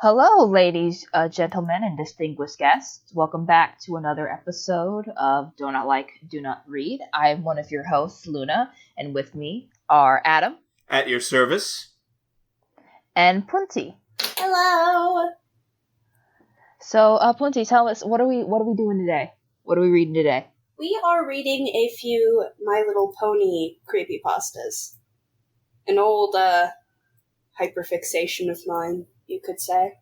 Hello, ladies, gentlemen, and distinguished guests. Welcome back to another episode of Do Not Like, Do Not Read. I am one of your hosts, Luna, and with me are Adam At your service. and Punti. Hello. So, Punti, tell us what are we doing today? What are we reading today? We are reading a few My Little Pony creepypastas. An old hyperfixation of mine, you could say.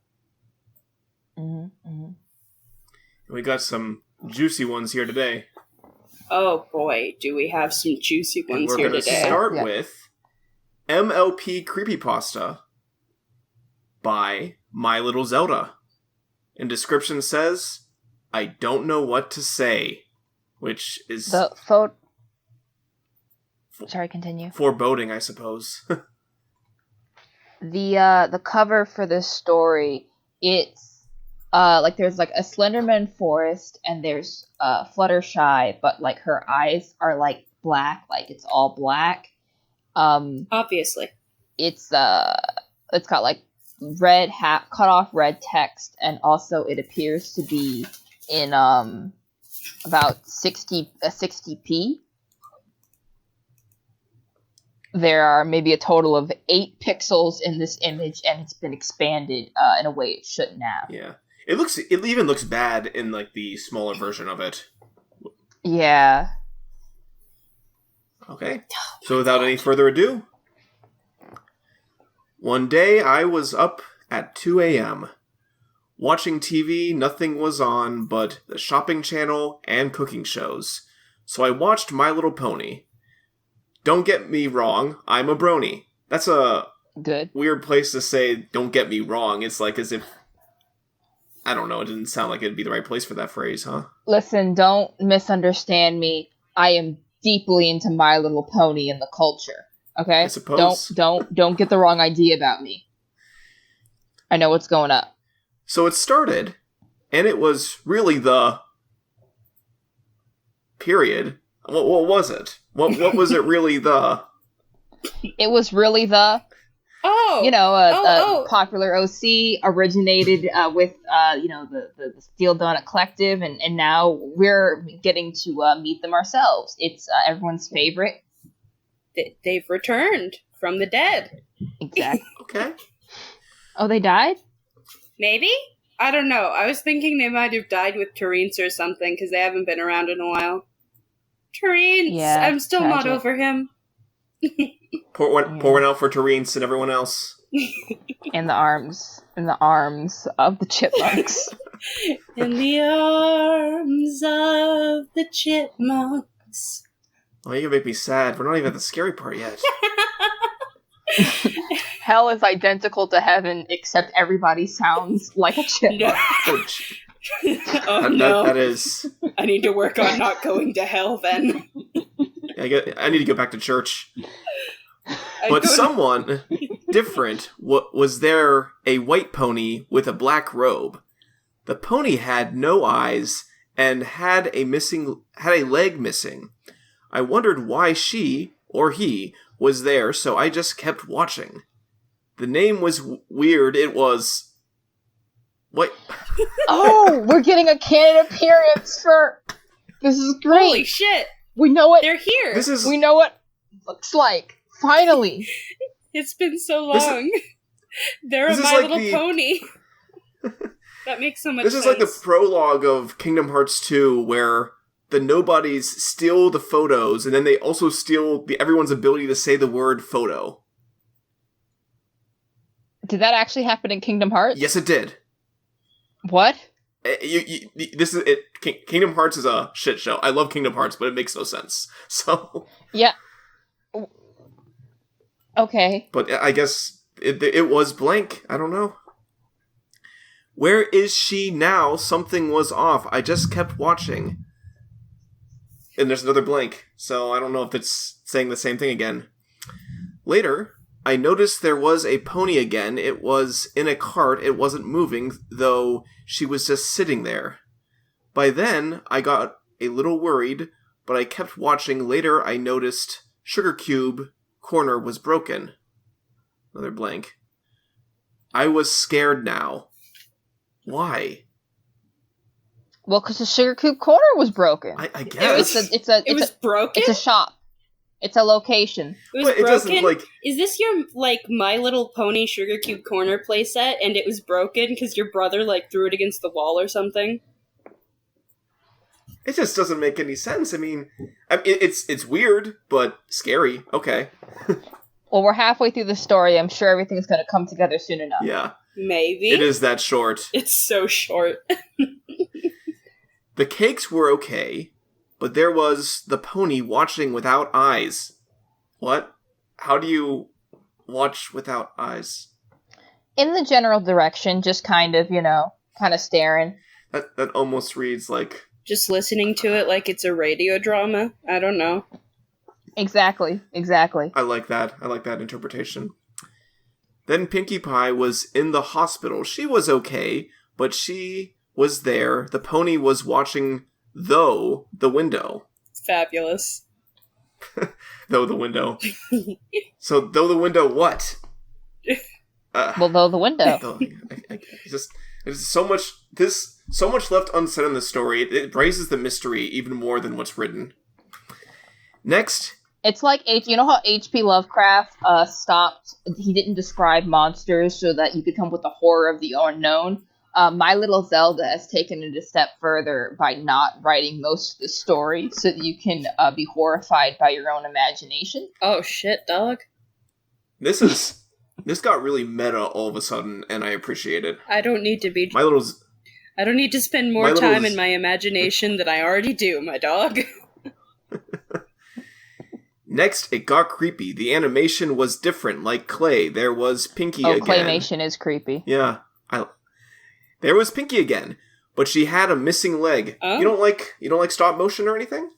We got some juicy ones here today. Oh boy, do we have some juicy ones We're here going to today. start with MLP Creepypasta by My Little Zelda. And description says, I don't know what to say, which is Sorry, continue. foreboding, I suppose. The cover for this story, it's there's like a Slenderman forest and there's Fluttershy, but like her eyes are like black, like it's all black. Obviously. It's got like cut off red text, and also it appears to be in about 60p. There are maybe a total of 8 pixels in this image, and it's been expanded in a way it shouldn't have. Yeah. It even looks bad in like the smaller version of it. Yeah. Okay. So without any further ado, one day I was up at 2 a.m. Watching TV, nothing was on but the shopping channel and cooking shows. So I watched My Little Pony. Don't get me wrong, I'm a brony. That's a Good. weird place to say, don't get me wrong. It's like as if, I don't know, it didn't sound like it'd be the right place for that phrase, huh? Listen, don't misunderstand me. I am deeply into My Little Pony and the culture. Okay? I suppose. Don't get the wrong idea about me. I know what's going up. So it started, and it was really the period. What was it? What was it really the? It was really the popular OC originated with the Steel Donut Collective, and now we're getting to meet them ourselves. It's everyone's favorite. They've returned from the dead. Exactly. Okay. Oh, they died? Maybe? I don't know. I was thinking they might have died with Terence or something, because they haven't been around in a while. Terence! Yeah, I'm still not tragic. over him. Pour one out for Terence and everyone else. In the arms of the chipmunks. In the arms of the chipmunks. Oh, you can make me sad. We're not even at the scary part yet. Hell is identical to heaven, except everybody sounds like a chipmunk. Oh no. That is. I need to work on not going to hell then. I need to go back to church. But someone different was there, a white pony with a black robe. The pony had no eyes and had a leg missing. I wondered why she, or he, was there, so I just kept watching. The name was weird. It was... What? Oh, we're getting a canon appearance for... This is great. Holy shit! We know what... They're here! We know what it looks like. Finally. It's been so long. They're a My Little Pony. That makes so much sense. This is like the prologue of Kingdom Hearts 2, where the nobodies steal the photos, and then they also steal everyone's ability to say the word photo. Did that actually happen in Kingdom Hearts? Yes, it did. What? This is it. Kingdom Hearts is a shit show. I love Kingdom Hearts, but it makes no sense. So yeah. Okay. But I guess it was blank. I don't know. Where is she now? Something was off. I just kept watching. And there's another blank. So I don't know if it's saying the same thing again. Later, I noticed there was a pony again. It was in a cart. It wasn't moving, though she was just sitting there. By then, I got a little worried, but I kept watching. Later, I noticed Sugar Cube corner was broken. Another blank. I was scared now. Why? Well, because the Sugar Cube Corner was broken. I guess. It was broken? It's a shop. It's a location. It was But it doesn't, broken? like... Is this your, like, My Little Pony Sugar Cube Corner playset, and it was broken because your brother, like, threw it against the wall or something? It just doesn't make any sense. I mean it's weird, but scary. Okay. Well, we're halfway through the story. I'm sure everything's going to come together soon enough. Yeah. Maybe. It is that short. It's so short. The cakes were okay, but there was the pony watching without eyes. What? How do you watch without eyes? In the general direction, just kind of staring. That almost reads like... Just listening to it like it's a radio drama? I don't know. Exactly. I like that. I like that interpretation. Then Pinkie Pie was in the hospital. She was okay, but she was there. The pony was watching, though, the window. Fabulous. Though the window. So, though the window, what? Though the window. There's so much left unsaid in the story. It raises the mystery even more than what's written. Next. It's like, you know how H.P. Lovecraft stopped, he didn't describe monsters so that you could come up with the horror of the unknown? My Little Zelda has taken it a step further by not writing most of the story so that you can be horrified by your own imagination. Oh shit, dog. This got really meta all of a sudden, and I appreciate it. I don't need to be... I don't need to spend more time in my imagination than I already do, my dog. Next, it got creepy. The animation was different, like clay. There was Pinkie again. Claymation is creepy. Yeah. There was Pinkie again, but she had a missing leg. Oh. You don't like stop motion or anything?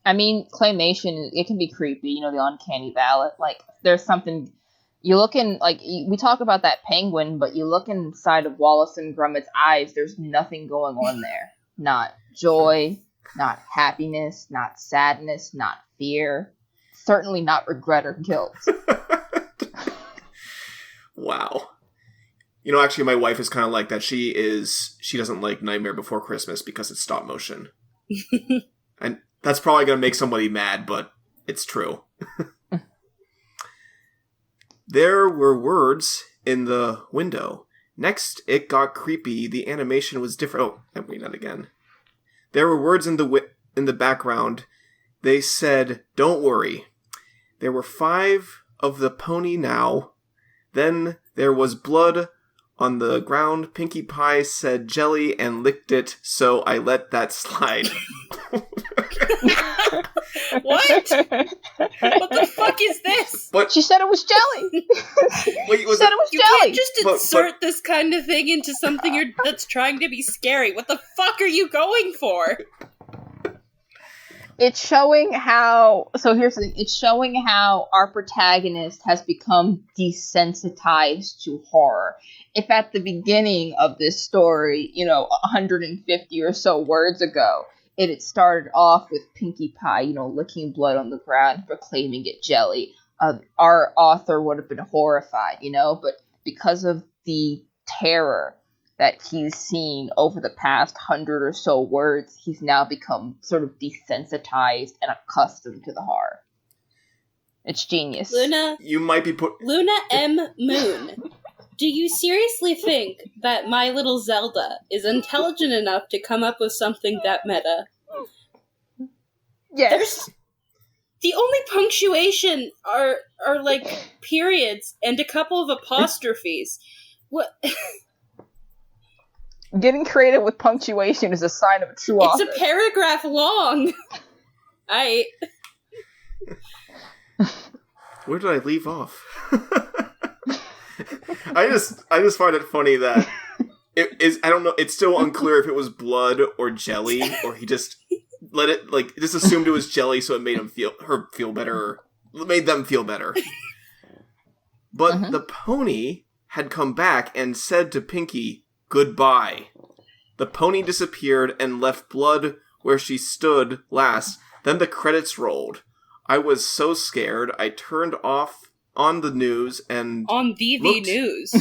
I mean, claymation, it can be creepy, the uncanny valley. Like, there's something... You look in, we talk about that penguin, but you look inside of Wallace and Gromit's eyes, there's nothing going on there. Not joy, not happiness, not sadness, not fear. Certainly not regret or guilt. Wow. Actually, my wife is kind of like that. She doesn't like Nightmare Before Christmas because it's stop motion. And that's probably going to make somebody mad, but it's true. There were words in the window. Next, it got creepy. The animation was different. Oh, I'm reading that again. There were words in the background. They said, "Don't worry." There were 5 of the pony now. Then there was blood on the ground. Pinkie Pie said jelly and licked it, so I let that slide. What? What the fuck is this? But she said it was jelly. Wait, she said it was jelly. Can't just insert this kind of thing into something that's trying to be scary. What the fuck are you going for? It's showing how... So here's the thing. It's showing how our protagonist has become desensitized to horror. If at the beginning of this story, 150 or so words ago, it had started off with Pinkie Pie, licking blood on the ground, proclaiming it jelly, our author would have been horrified, but because of the terror that he's seen over the past 100 or so words, he's now become sort of desensitized and accustomed to the horror. It's genius. Luna, you might be Luna M. Moon, do you seriously think that My Little Zelda is intelligent enough to come up with something that meta? Yes. The only punctuation are like periods and a couple of apostrophes. What? Getting creative with punctuation is a sign of a true author. It's a paragraph long. Where did I leave off? I just find it funny that it is. I don't know. It's still unclear if it was blood or jelly, or he just let it just assumed it was jelly, so it made her feel better. Made them feel better. But the pony had come back and said to Pinkie, "Goodbye." The pony disappeared and left blood where she stood last. Then the credits rolled. I was so scared, I turned off on the news and On the news.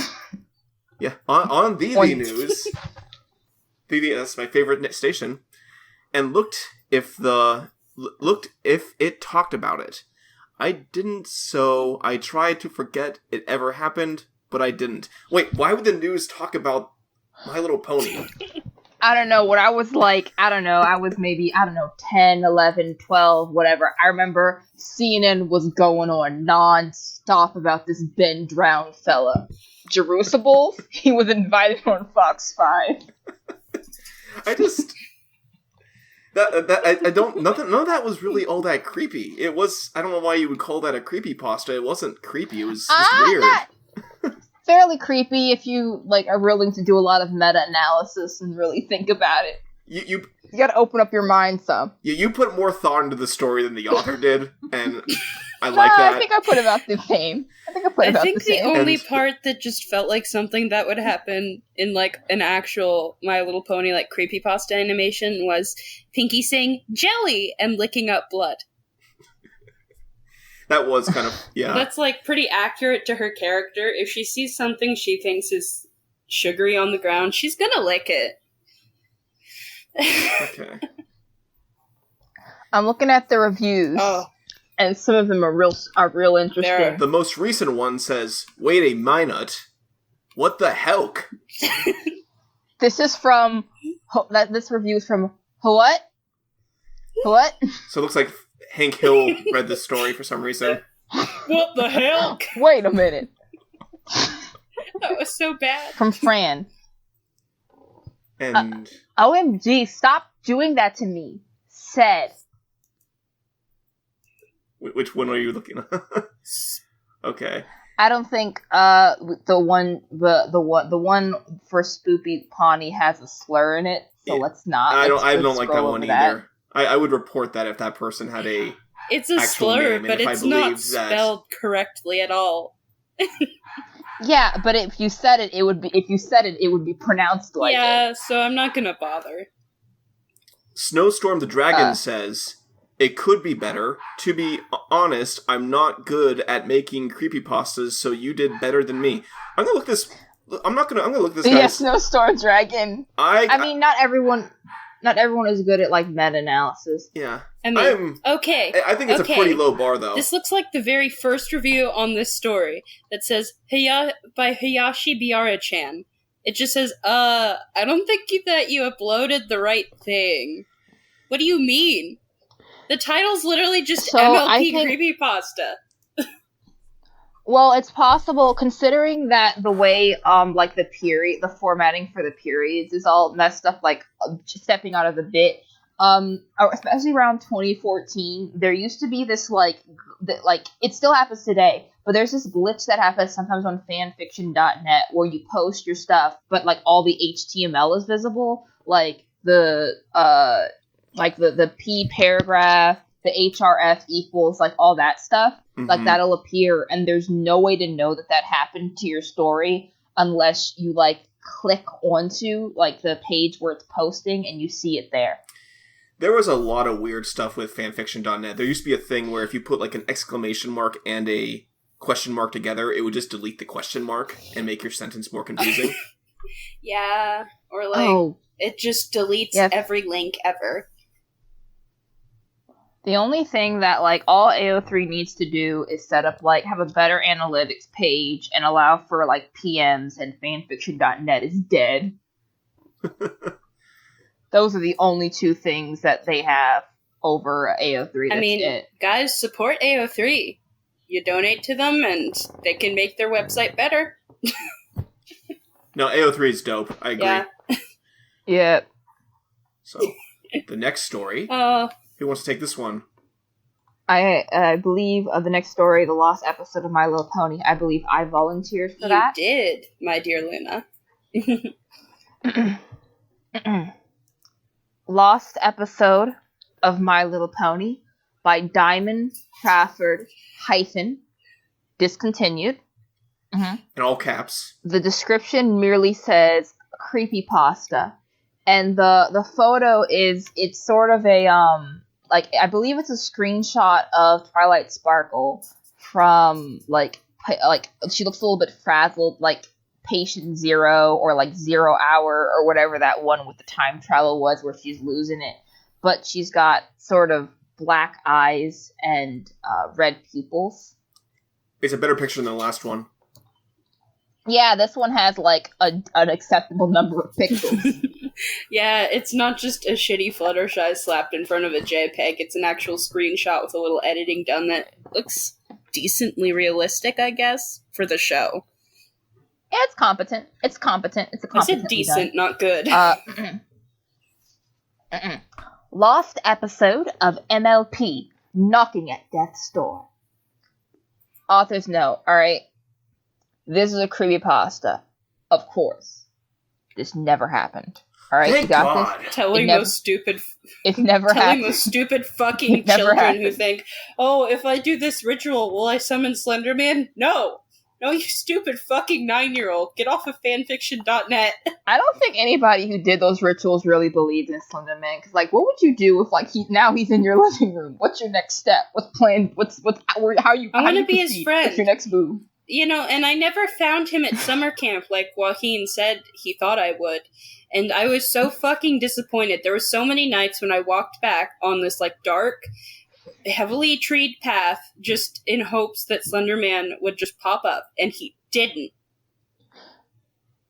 Yeah, on the On news. That's my favorite station. And looked if it talked about it. I didn't, so I tried to forget it ever happened, but I didn't. Wait, why would the news talk about My Little Pony? I don't know. When I was I was maybe, 10, 11, 12, whatever. I remember CNN was going on non-stop about this Ben Drowned fella. Jerusalem, he was invited on Fox 5. I just... I don't... None of that was really all that creepy. It was... I don't know why you would call that a creepypasta. It wasn't creepy. It was just weird. Fairly creepy if you are willing to do a lot of meta-analysis and really think about it. You gotta open up your mind some. You put more thought into the story than the author did, and I like that. I think I put about the same. I think the only part that just felt like something that would happen in an actual My Little Pony creepypasta animation was Pinky saying jelly and licking up blood. That was kind of, yeah. That's pretty accurate to her character. If she sees something she thinks is sugary on the ground, she's gonna lick it. Okay. I'm looking at the reviews. Oh. And some of them are real interesting. The most recent one says, "Wait a minute, what the helk?" This is from this review is from what? What? So it looks like Hank Hill read this story for some reason. What the hell? Wait a minute. That was so bad. From Fran. And OMG, stop doing that to me. Said. Which one are you looking at? Okay. I don't think the one for Spoopy Pawnee has a slur in it, so let's not. I don't like that one either. That. I would report that if that person had a It's a slur, but it's not spelled correctly at all. Yeah, but if you said it, it would be pronounced like it. Yeah, so I'm not gonna bother. Snowstorm the Dragon says, "It could be better. To be honest, I'm not good at making creepypastas, so you did better than me." I'm gonna look this. I'm gonna look this. Yeah, Snowstorm Dragon. I mean, not everyone is good at meta-analysis. Yeah. I mean, okay. I think it's a pretty low bar, though. This looks like the very first review on this story that says by Hayashi Biara-chan. It just says, I don't think that you uploaded the right thing. What do you mean? The title's literally just MLP Creepypasta. Well, it's possible, considering that the way, the formatting for the periods is all messed up, stepping out of the bit, especially around 2014, there used to be this, it still happens today, but there's this glitch that happens sometimes on fanfiction.net where you post your stuff, but, all the HTML is visible, the P paragraph, the href equals, all that stuff. Mm-hmm. That'll appear, and there's no way to know that happened to your story unless you, click onto, the page where it's posting and you see it there. There was a lot of weird stuff with fanfiction.net. There used to be a thing where if you put, an exclamation mark and a question mark together, it would just delete the question mark and make your sentence more confusing. Yeah, or, it just deletes every link ever. The only thing that, all AO3 needs to do is set up, have a better analytics page and allow for, PMs, and fanfiction.net is dead. Those are the only two things that they have over AO3. That's it. Guys, support AO3. You donate to them, and they can make their website better. No, AO3 is dope. I agree. Yeah. Yep. So, the next story... Who wants to take this one? I believe the next story, the lost episode of My Little Pony, I believe I volunteered for that. You did, my dear Luna. Lost episode of My Little Pony by Diamond Trafford - discontinued. Mm-hmm. In all caps. The description merely says creepypasta. And the photo it's sort of a, I believe it's a screenshot of Twilight Sparkle from like she looks a little bit frazzled, like Patient Zero or like 0 Hour or whatever that one with the time travel was where she's losing it. But she's got sort of black eyes and red pupils. It's a better picture than the last one. Yeah, this one has like an acceptable number of pixels. Yeah, it's not just a shitty Fluttershy slapped in front of a JPEG. It's an actual screenshot with a little editing done that looks decently realistic, I guess, for the show. Yeah, it's competent. It's competent. It's a competent. I said decent, not good. Lost episode of MLP, Knocking at Death's Door. Author's note, alright? This is a creepypasta. Of course. This never happened. Alright, Thank you got God. this? Telling those stupid fucking children happened. who think, oh, if I do this ritual, will I summon Slenderman? No, you stupid fucking 9-year-old. Get off of fanfiction.net. I don't think anybody who did those rituals really believed in Slenderman. Because, like, what would you do if, like, he's in your living room? What's your next step? How you? I want to be proceed? his friend. What's your next move? You know, and I never found him at summer camp like Joaquin said he thought I would. And I was so fucking disappointed. There were so many nights when I walked back on this, like, dark, heavily treed path just in hopes that Slenderman would just pop up, and he didn't.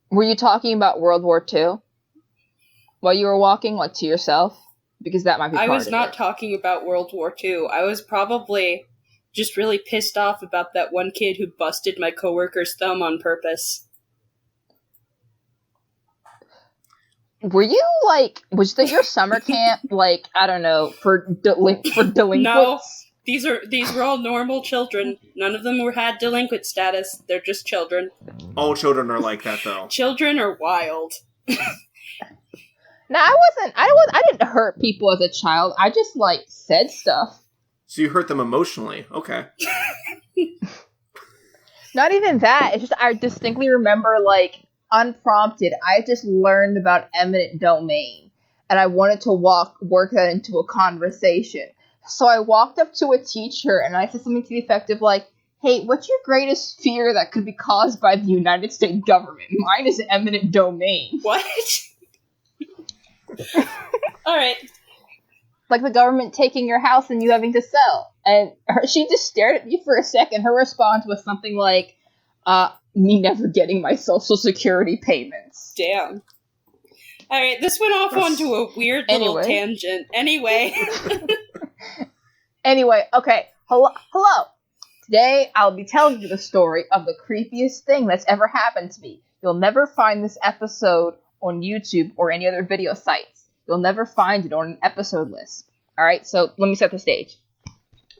Were you talking about World War II while you were walking, like, to yourself? Because that might be part I was of not it. talking about World War II. I was probably just really pissed off about that one kid who busted my coworker's thumb on purpose. Were you, like, was your summer camp, like, I don't know, for delinquents? No, these were all normal children. None of them had delinquent status. They're just children. All children are like that, though. Children are wild. No, I didn't hurt people as a child. I just, like, said stuff. So you hurt them emotionally. Okay. Not even that. It's just, I distinctly remember, like, unprompted, I just learned about eminent domain, and I wanted to work that into a conversation. So I walked up to a teacher, and I said something to the effect of, like, hey, what's your greatest fear that could be caused by the United States government? Mine is eminent domain. What? Alright. Like the government taking your house and you having to sell. And she just stared at me for a second. Her response was something like, me never getting my social security payments. Damn. Alright, this went off onto a weird little tangent. Anyway. Anyway, okay. Hello. Today, I'll be telling you the story of the creepiest thing that's ever happened to me. You'll never find this episode on YouTube or any other video sites. You'll never find it on an episode list. Alright, so let me set the stage.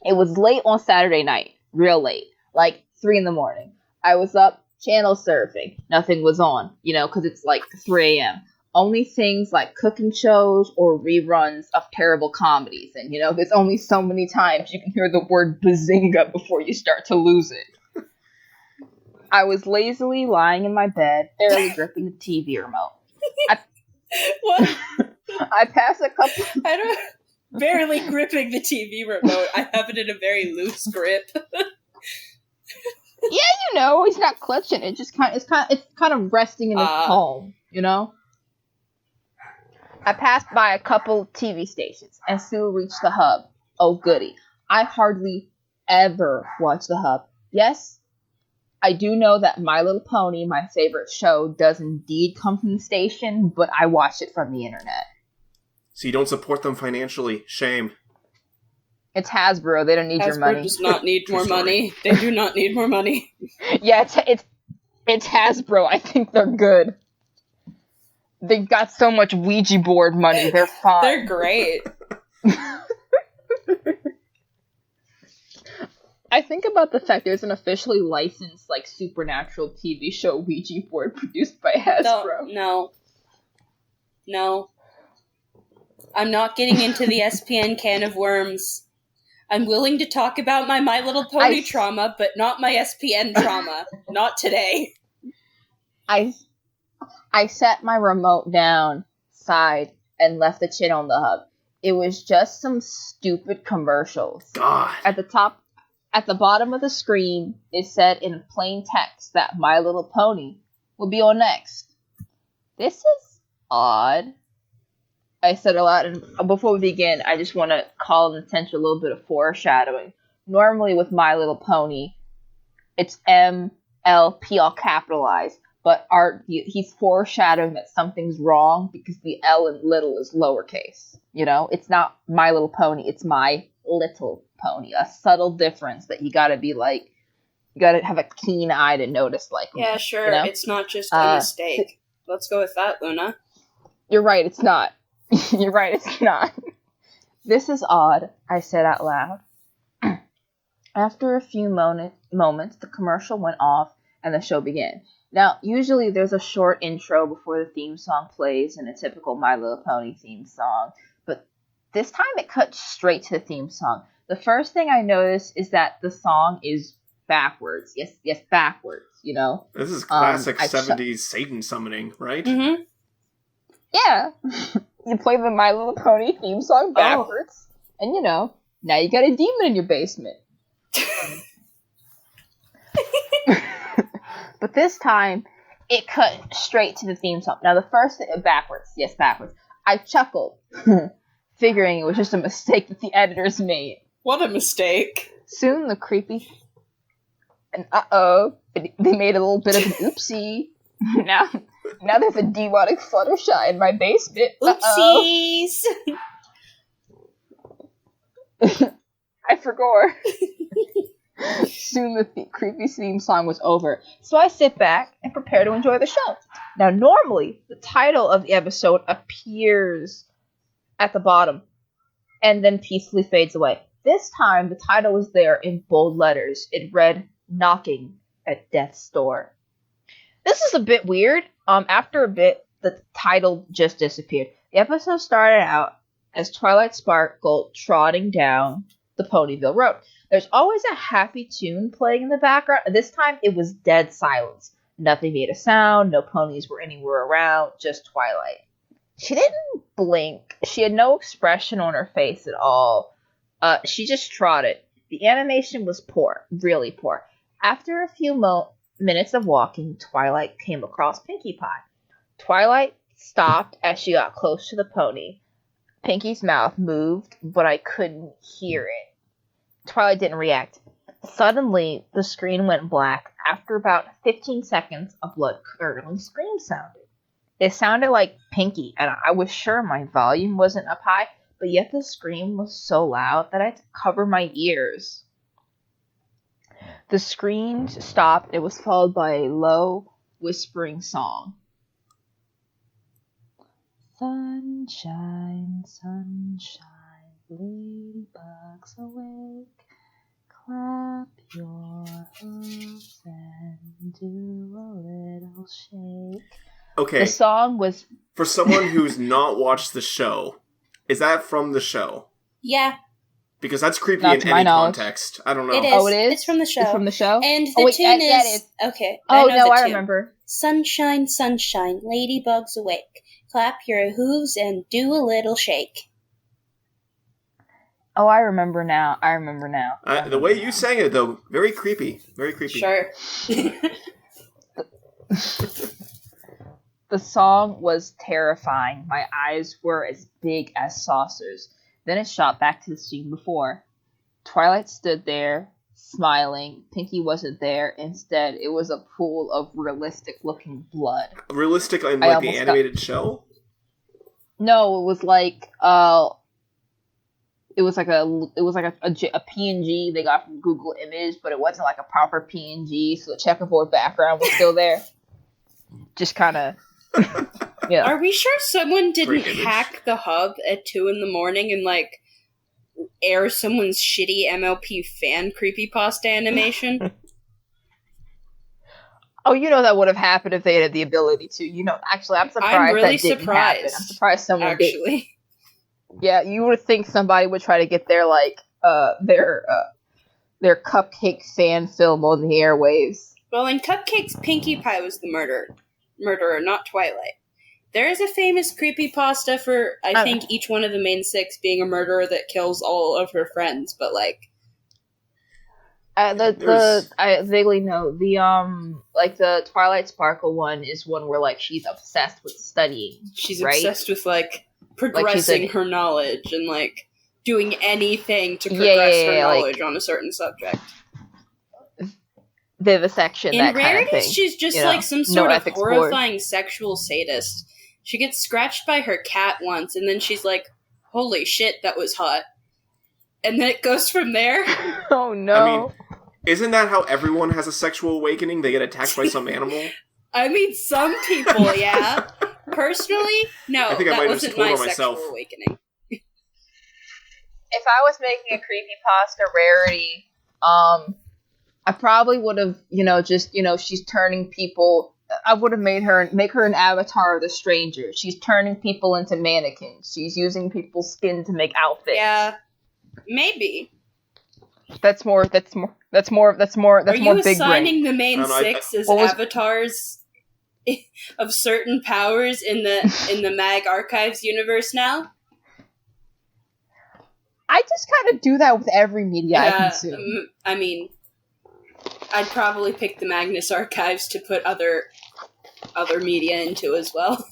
It was late on Saturday night. Real late. Like 3 in the morning. I was up channel surfing. Nothing was on, because it's like 3 a.m. Only things like cooking shows or reruns of terrible comedies. And, there's only so many times you can hear the word bazinga before you start to lose it. I was lazily lying in my bed, barely gripping the TV remote. What? I passed a couple... Barely gripping the TV remote. I have it in a very loose grip. Yeah, he's not clutching it. It's kind of resting in his palm, I passed by a couple TV stations and soon reached the hub. Oh, goody. I hardly ever watch the hub. Yes, I do know that My Little Pony, my favorite show, does indeed come from the station, but I watch it from the internet. So you don't support them financially. Shame. It's Hasbro. They don't need your money. Hasbro does not need more money. They do not need more money. Yeah, it's Hasbro. I think they're good. They've got so much Ouija board money. They're fine. They're great. I think about the fact there's an officially licensed, like, supernatural TV show Ouija board produced by Hasbro. No. I'm not getting into the SPN can of worms. I'm willing to talk about my Little Pony trauma, but not my SPN trauma. Not today. I set my remote down, sighed, and left the channel on the hub. It was just some stupid commercials. God. At the top At the bottom of the screen, it said in plain text that My Little Pony will be on next. This is odd, I said aloud. And before we begin, I just want to call attention to a little bit of foreshadowing. Normally with My Little Pony, it's MLP all capitalized, but he's foreshadowing that something's wrong because the L in little is lowercase. You know, it's not My Little Pony, it's My Little Pony. A subtle difference that you gotta be like, you gotta have a keen eye to notice. Like, Yeah, sure. You know? It's not just a mistake. Let's go with that, Luna. You're right, it's not. You're right, it's not. This is odd, I said out loud. After a few moments, the commercial went off and the show began. Now, usually there's a short intro before the theme song plays in a typical My Little Pony theme song, but this time it cut straight to the theme song. The first thing I noticed is that the song is backwards. Yes, backwards, you know? This is classic 70s Satan summoning, right? Mm-hmm. Yeah. You play the My Little Pony theme song backwards, and you know, now you got a demon in your basement. But this time, it cut straight to the theme song. Now, the first thing, backwards. I chuckled, figuring it was just a mistake that the editors made. What a mistake. Soon, the creepy... And they made a little bit of an oopsie. Now there's a demonic Fluttershy in my basement. Oopsies! I forgot. Soon the creepy theme song was over, so I sit back and prepare to enjoy the show. Now, normally, the title of the episode appears at the bottom and then peacefully fades away. This time, the title was there in bold letters. It read, "Knocking at Death's Door." This is a bit weird. After a bit, the title just disappeared. The episode started out as Twilight Sparkle trotting down the Ponyville Road. There's always a happy tune playing in the background. This time, it was dead silence. Nothing made a sound. No ponies were anywhere around. Just Twilight. She didn't blink. She had no expression on her face at all. She just trotted. The animation was poor. Really poor. After a few minutes of walking, Twilight came across Pinkie Pie. Twilight stopped as she got close to the pony. Pinkie's mouth moved, but I couldn't hear it. Twilight didn't react. Suddenly, the screen went black. After about 15 seconds, a blood-curdling scream sounded. It sounded like Pinkie, and I was sure my volume wasn't up high, but yet the scream was so loud that I had to cover my ears. The scream stopped. It was followed by a low, whispering song. Sunshine, sunshine, ladybugs awake. Clap your hooves and do a little shake. Okay. The song was... For someone who's not watched the show, is that from the show? Yeah. Because that's creepy Not in to my any knowledge. context. I don't know. It is. Oh, it is? It's from the show. It's from the show? And the tune is... Okay. Oh, I know no, I the tune. remember. Sunshine, sunshine, ladybugs awake. Clap your hooves and do a little shake. Oh, I remember now. The way you sang it, though, very creepy. Very creepy. Sure. The song was terrifying. My eyes were as big as saucers. Then it shot back to the scene before. Twilight stood there, smiling. Pinkie wasn't there. Instead, it was a pool of realistic-looking blood. Realistic in, like, the animated show? No, it was like, it was like a PNG they got from Google Image, but it wasn't like a proper PNG, so the checkerboard background was still there. Just kind of, yeah. Are we sure someone didn't hack the hub at 2 a.m. and, like, air someone's shitty MLP fan creepypasta animation? Oh, you know that would have happened if they had the ability to. You know, actually, I'm surprised I'm really that didn't surprised. happen. I'm surprised someone actually. did. Yeah, you would think somebody would try to get their their cupcake fan film on the airwaves. Well, in Cupcake's, Pinkie Pie was the murderer, not Twilight. There is a famous creepypasta for, I think, each one of the main 6 being a murderer that kills all of her friends, but, like... There's I vaguely know like the Twilight Sparkle one is one where like she's obsessed with studying. She's right? obsessed with like progressing like, her knowledge and like doing anything to Yeah, progress yeah, her yeah, knowledge like- on a certain subject. vivisection, In that kind of Rarities, thing. she's just you know? like some No sort of ethics board. horrifying sexual sadist. She gets scratched by her cat once, and then she's like, "Holy shit, that was hot." And then it goes from there. Oh no! I mean, isn't that how everyone has a sexual awakening? They get attacked by some animal? I mean, some people, yeah. Personally, no, I think I that might have wasn't just told my her sexual myself. awakening. If I was making a creepypasta rarity, I probably would have, she's turning people. I would have make her an avatar of the stranger. She's turning people into mannequins. She's using people's skin to make outfits. Yeah, maybe. That's more Are big you brain. assigning the main I don't know, six as what was- avatars of certain powers in the Mag Archives universe now? I just kind of do that with every media I consume. I mean, I'd probably pick the Magnus Archives to put other media into as well.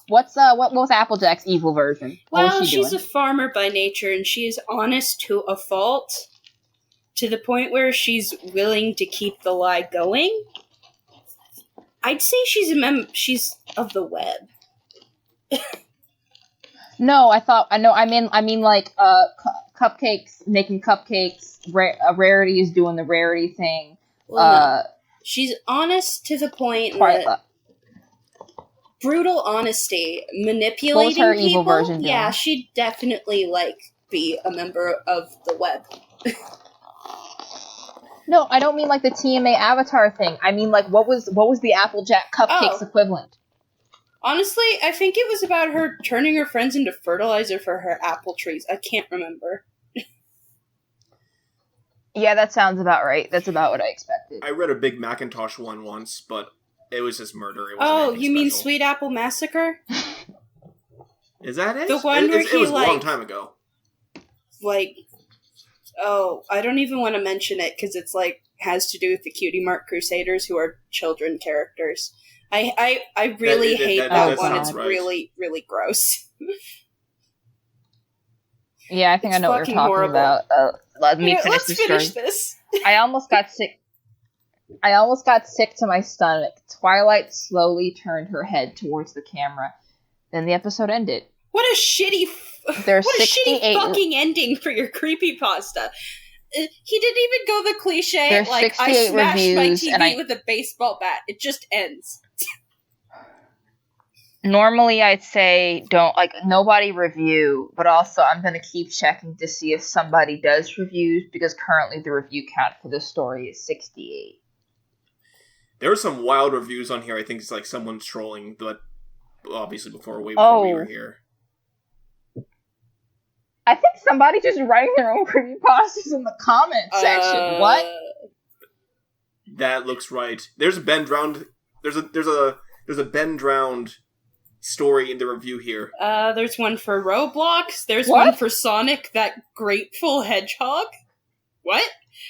What was Applejack's evil version? What Well, was she she's doing? a farmer by nature, and she is honest to a fault, to the point where she's willing to keep the lie going. I'd say she's of the web. No, I mean like cupcakes, making cupcakes. Rarity is doing the Rarity thing. Well, no. She's honest to the point that brutal honesty, manipulating What was her people. evil version doing? Yeah, she'd definitely be a member of the web. No, I don't mean like the TMA Avatar thing. I mean like what was the Applejack cupcakes equivalent? Honestly, I think it was about her turning her friends into fertilizer for her apple trees. I can't remember. Yeah, that sounds about right. That's about what I expected. I read a big Macintosh one once, but it was just murder. It wasn't anything You mean special. Sweet Apple Massacre? Is that it? The one where it he, was a long time ago. I don't even want to mention it because it's has to do with the Cutie Mark Crusaders, who are children characters. I really hate that one. It's right. really, really gross. Yeah, I think It's I know what you're fucking talking horrible. about. Let me finish Let's the finish story. this. I almost got sick to my stomach. Twilight slowly turned her head towards the camera. Then the episode ended. What a shitty, There's what a 68 shitty fucking ending for your creepypasta. He didn't even go the cliche, There's I 68 smashed my reviews, TV and with a baseball bat. It just ends. Normally I'd say don't, nobody review, but also I'm going to keep checking to see if somebody does reviews, because currently the review count for this story is 68. There were some wild reviews on here. I think it's someone's trolling, but obviously before we were here. I think somebody just writing their own creepypastas in the comment section. What? That looks right. There's a Ben drowned. There's a Ben drowned story in the review here. There's one for Roblox. There's What? one for Sonic, that grateful hedgehog. What?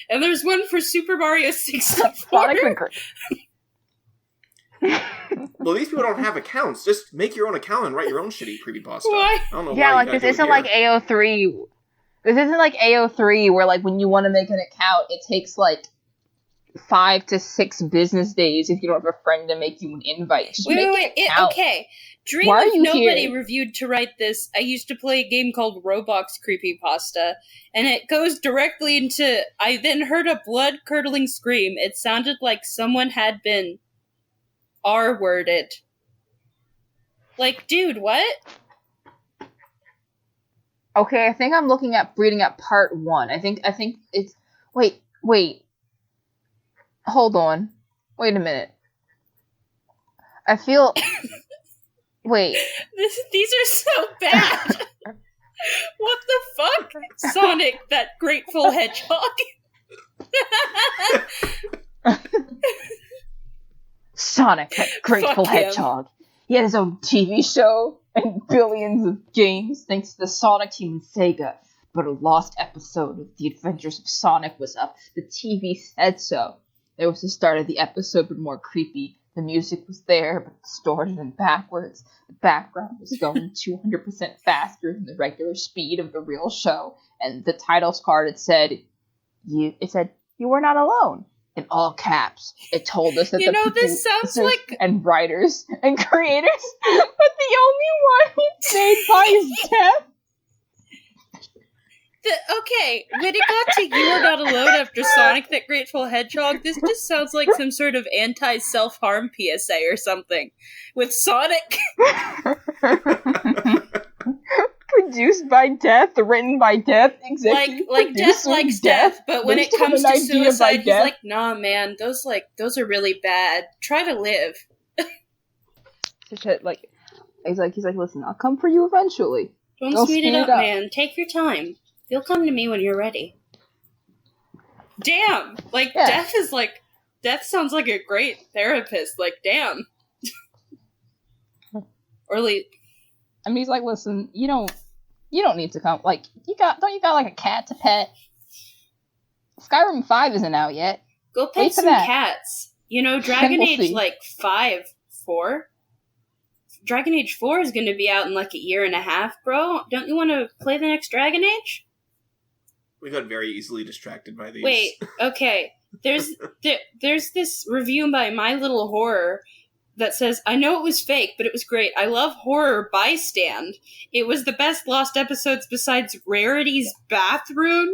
And there's one for Super Mario 64. Sonic the Great. Well, these people don't have accounts. Just make your own account and write your own shitty creepypasta. Why? I don't know Yeah, why you this gotta do isn't it like here. AO3. This isn't like AO3 where when you want to make an account, it takes 5 to 6 business days if you don't have a friend to make you an invite. Just make an account. Okay. Dream Why are of you nobody here? reviewed to write this. I used to play a game called Roblox Creepypasta, and it goes directly into. I then heard a blood-curdling scream. It sounded like someone had been R-worded. Dude, what? Okay, I think I'm reading at part 1. I think it's wait. Hold on. Wait a minute. I feel wait. These are so bad. What the fuck? Sonic, that grateful hedgehog. Sonic, that grateful Fuck him. hedgehog. He had his own TV show and billions of games thanks to the Sonic team and Sega. but a lost episode of The Adventures of Sonic was up. The TV said so. It was the start of the episode, but more creepy. The music was there, but distorted and backwards. The background was going 200% faster than the regular speed of the real show. And the titles card, it said, you were not alone. In all caps. It told us that this sounds like... and writers and creators, but the only one who made by his death. Okay, when it got to You Are Not Alone after Sonic the Grateful Hedgehog, this just sounds like some sort of anti-self-harm PSA or something. With Sonic... Produced by death, written by death, like Death likes death, but when it comes to suicide, he's like, nah, man, those are really bad. Try to live. He's like, listen, I'll come for you eventually. Don't speed it up, man. Take your time. You'll come to me when you're ready. Damn! Death sounds like a great therapist. Like, damn. Or like... I mean, he's like, listen, you don't need to come. Like, don't you got like a cat to pet? Skyrim 5 isn't out yet. Go pet some cats. Dragon Age, 4? Dragon Age 4 is going to be out in like a year and a half, bro. Don't you want to play the next Dragon Age? We got very easily distracted by these. Wait, okay. There's this review by My Little Horror that says, I know it was fake, but it was great. I love horror bystand. It was the best lost episodes besides Rarity's bathroom.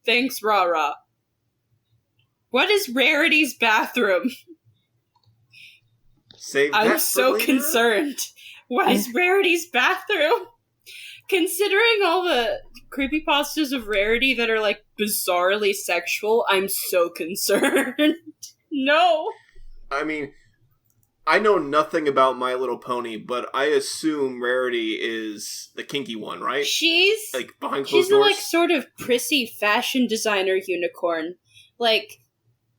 Thanks, Rara. What is Rarity's bathroom? Save that I'm so later? Concerned. What is Rarity's bathroom? Considering all the creepypastas of Rarity that are, like, bizarrely sexual, I'm so concerned. No. I mean, I know nothing about My Little Pony, but I assume Rarity is the kinky one, right? She's like behind closed doors. She's a like sort of prissy fashion designer unicorn. Like,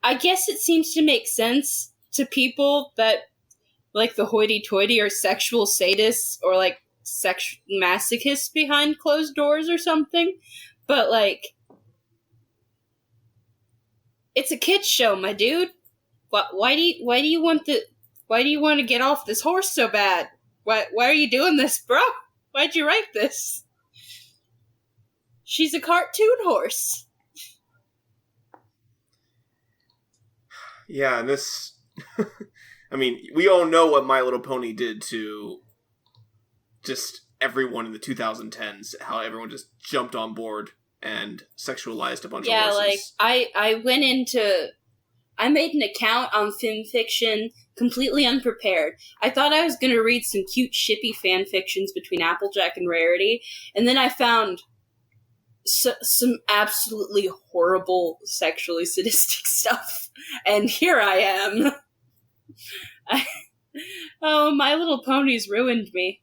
I guess it seems to make sense to people that like the hoity-toity are sexual sadists or like masochists behind closed doors or something. But like, it's a kids show, my dude. Why do you want to get off this horse so bad? Why are you doing this, bro? Why'd you write this? She's a cartoon horse. Yeah, and this... I mean, we all know what My Little Pony did to just everyone in the 2010s, how everyone just jumped on board and sexualized a bunch of horses. Yeah, like, I made an account on FimFiction completely unprepared. I thought I was going to read some cute, shippy fan fictions between Applejack and Rarity, and then I found some absolutely horrible sexually sadistic stuff. And here I am. My Little Pony's ruined me.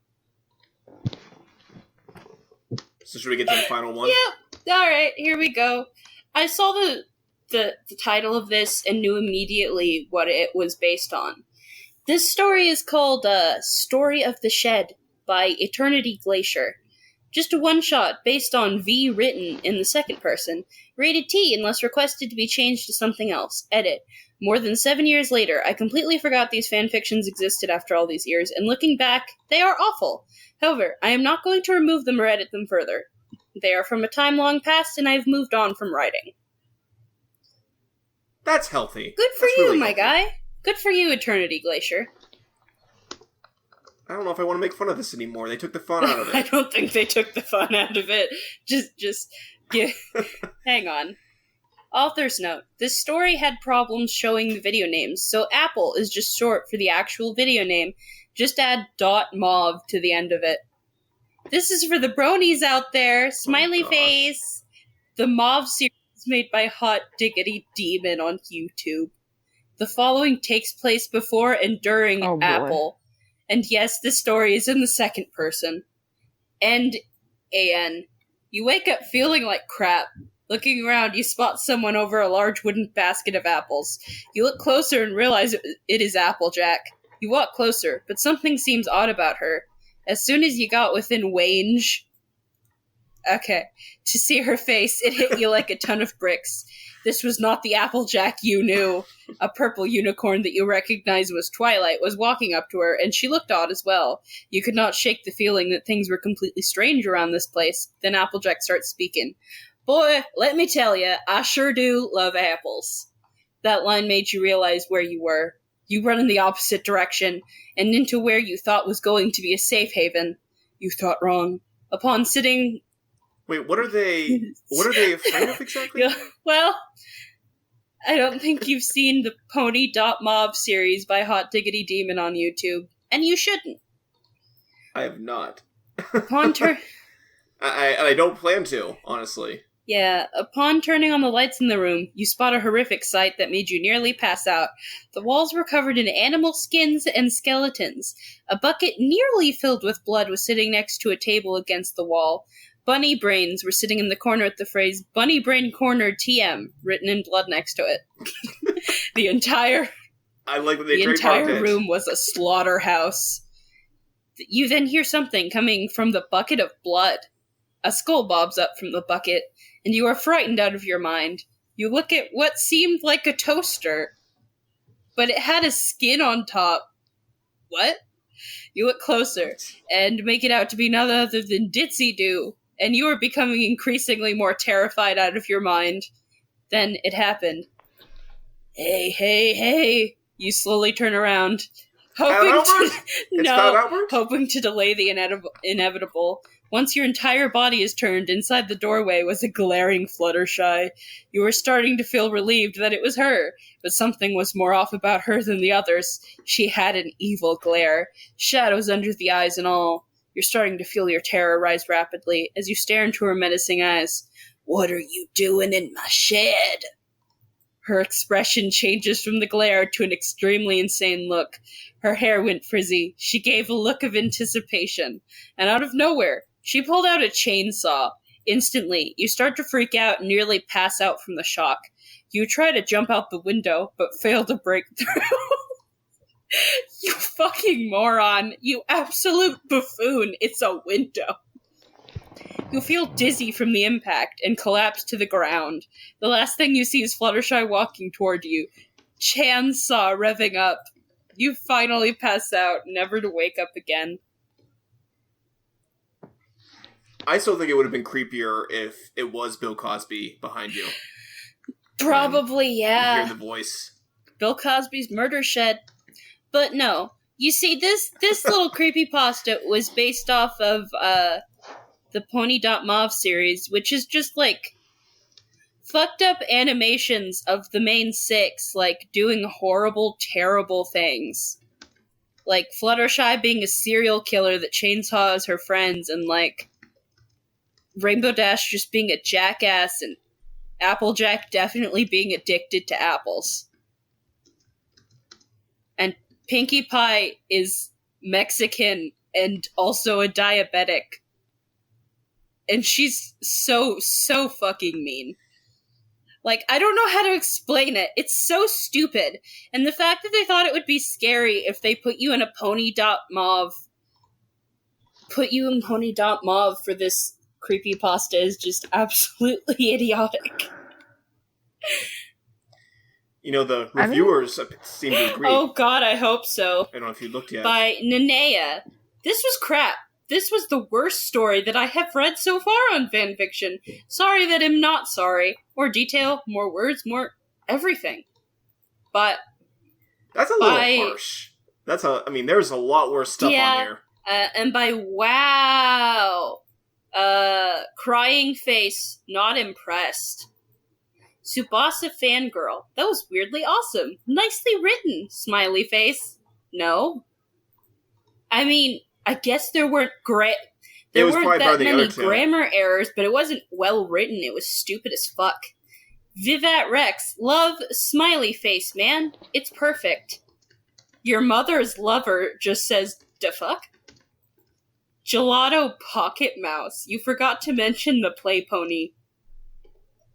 So should we get to the final one? Yep. Alright, here we go. I saw the title of this and knew immediately what it was based on. This story is called Story of the Shed by Eternity Glacier. Just a one-shot based on V written in the second person. Rated T unless requested to be changed to something else. Edit. More than 7 years later, I completely forgot these fanfictions existed after all these years, and looking back, they are awful. However, I am not going to remove them or edit them further. They are from a time long past, and I have moved on from writing. That's healthy. Good for That's you, really my healthy. guy. Good for you, Eternity Glacier. I don't know if I want to make fun of this anymore. They took the fun out of I it. don't think they took the fun out of it. Just hang on. Author's note. This story had problems showing the video names, so Apple is just short for the actual video name. Just add .mauve to the end of it. This is for the bronies out there. Smiley face. The Mauve series is made by Hot Diggity Demon on YouTube. The following takes place before and during Apple. And yes, this story is in the second person. And AN. You wake up feeling like crap. Looking around, you spot someone over a large wooden basket of apples. You look closer and realize it is Applejack. You walk closer, but something seems odd about her. As soon as you got within range, Okay. To see her face, it hit you like a ton of bricks. This was not the Applejack you knew. A purple unicorn that you recognized was Twilight was walking up to her, and she looked odd as well. You could not shake the feeling that things were completely strange around this place. Then Applejack starts speaking. Boy, let me tell you, I sure do love apples. That line made you realize where you were. You run in the opposite direction, and into where you thought was going to be a safe haven. You thought wrong. Upon sitting... Wait, what are they afraid of exactly? Well, I don't think you've seen the Pony.Mob series by Hot Diggity Demon on YouTube, and you shouldn't. I have not. Upon I don't plan to, honestly. Yeah, upon turning on the lights in the room, you spot a horrific sight that made you nearly pass out. The walls were covered in animal skins and skeletons. A bucket nearly filled with blood was sitting next to a table against the wall. Bunny brains were sitting in the corner with the phrase Bunny Brain Corner TM written in blood next to it. The entire room was a slaughterhouse. You then hear something coming from the bucket of blood. A skull bobs up from the bucket, and you are frightened out of your mind. You look at what seemed like a toaster, but it had a skin on top. What? You look closer, and make it out to be none other than Ditsy Doo, and you are becoming increasingly more terrified out of your mind. Then it happened. Hey, hey, hey! You slowly turn around, hoping to delay the inevitable. Once your entire body is turned, inside the doorway was a glaring Fluttershy. You were starting to feel relieved that it was her, but something was more off about her than the others. She had an evil glare, shadows under the eyes and all. You're starting to feel your terror rise rapidly as you stare into her menacing eyes. What are you doing in my shed? Her expression changes from the glare to an extremely insane look. Her hair went frizzy. She gave a look of anticipation, and out of nowhere, she pulled out a chainsaw. Instantly, you start to freak out and nearly pass out from the shock. You try to jump out the window, but fail to break through. You fucking moron. You absolute buffoon. It's a window. You feel dizzy from the impact and collapse to the ground. The last thing you see is Fluttershy walking toward you. Chainsaw revving up. You finally pass out, never to wake up again. I still think it would have been creepier if it was Bill Cosby behind you. Probably, yeah. You hear the voice. Bill Cosby's murder shed. But no. You see, this little creepypasta was based off of the Pony.Mob series, which is just like fucked up animations of the main six, like doing horrible, terrible things. Like Fluttershy being a serial killer that chainsaws her friends, and like Rainbow Dash just being a jackass, and Applejack definitely being addicted to apples. And Pinkie Pie is Mexican and also a diabetic. And she's so fucking mean. Like, I don't know how to explain it. It's so stupid. And the fact that they thought it would be scary if they put you in a Pony.Mob for this creepypasta is just absolutely idiotic. You know, the reviewers seem to agree. Oh god, I hope so. I don't know if you looked yet. By Nenea. This was crap. This was the worst story that I have read so far on fanfiction. Sorry that I'm not sorry. More detail, more words, more everything. But that's a little harsh. There's a lot worse stuff on here. And by wow, crying face, not impressed. Tsubasa fangirl. That was weirdly awesome. Nicely written, smiley face. No. I mean, I guess there weren't that many grammar errors, but it wasn't well written. It was stupid as fuck. Vivat Rex. Love, smiley face, man. It's perfect. Your mother's lover just says, "Da fuck?" Gelato Pocket Mouse. You forgot to mention the play pony.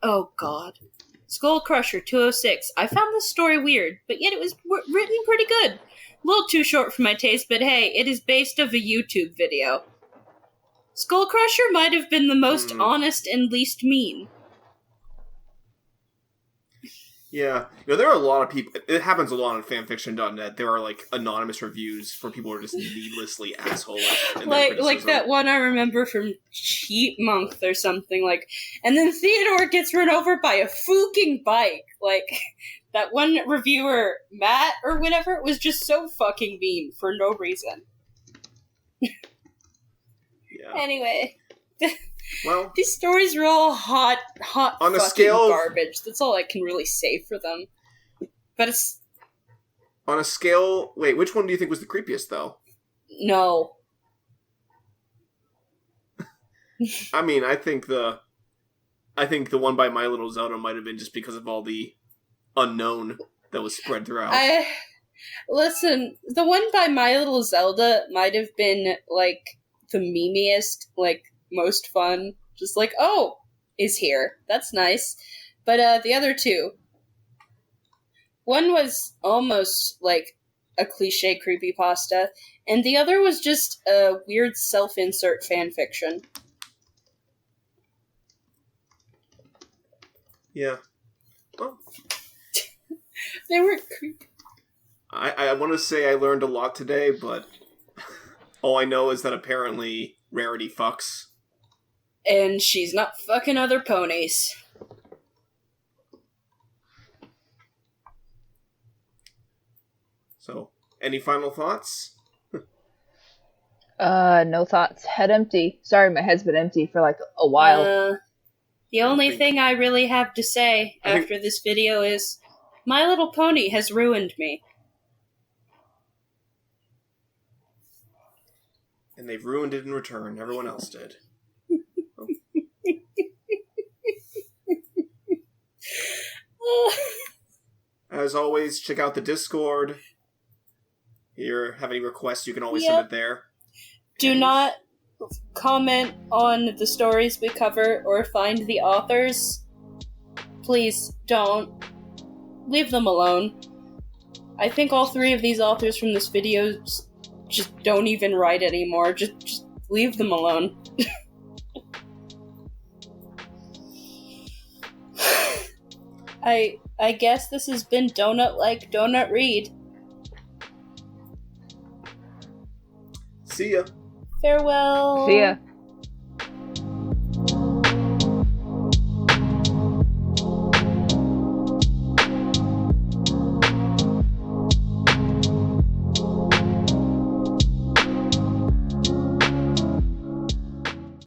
Oh god. Skull Crusher 206. I found this story weird, but yet it was written pretty good. A little too short for my taste, but hey, it is based off a YouTube video. Skullcrusher might have been the most honest and least mean. Yeah. There are a lot of people... It happens a lot on fanfiction.net. There are, anonymous reviews for people who are just needlessly assholeish. Like that one I remember from Cheat Monk or something, and then Theodore gets run over by a fucking bike. That one reviewer, Matt or whatever, was just so fucking mean for no reason. Yeah. Anyway... Well, these stories are all hot on a fucking scale garbage. That's all I can really say for them. But it's... On a scale... Wait, which one do you think was the creepiest, though? No. I mean, I think the one by My Little Zelda might have been just because of all the unknown that was spread throughout. Listen, the one by My Little Zelda might have been, the memeiest, most fun. Just oh, is here. That's nice. But the other two, one was almost a cliche creepypasta, and the other was just a weird self-insert fanfiction. Yeah. Well, they were creepy. I want to say I learned a lot today, but all I know is that apparently Rarity fucks. And she's not fucking other ponies. So, any final thoughts? No thoughts. Head empty. Sorry, my head's been empty for a while. The only thing I really have to say after this video is, My Little Pony has ruined me. And they've ruined it in return. Everyone else did. As always, check out the Discord. If you have any requests, you can always send it there. Do not comment on the stories we cover or find the authors. Please don't. Leave them alone. I think all three of these authors from this video just don't even write anymore. Just leave them alone. I guess this has been Donut Read. See ya. Farewell. See ya.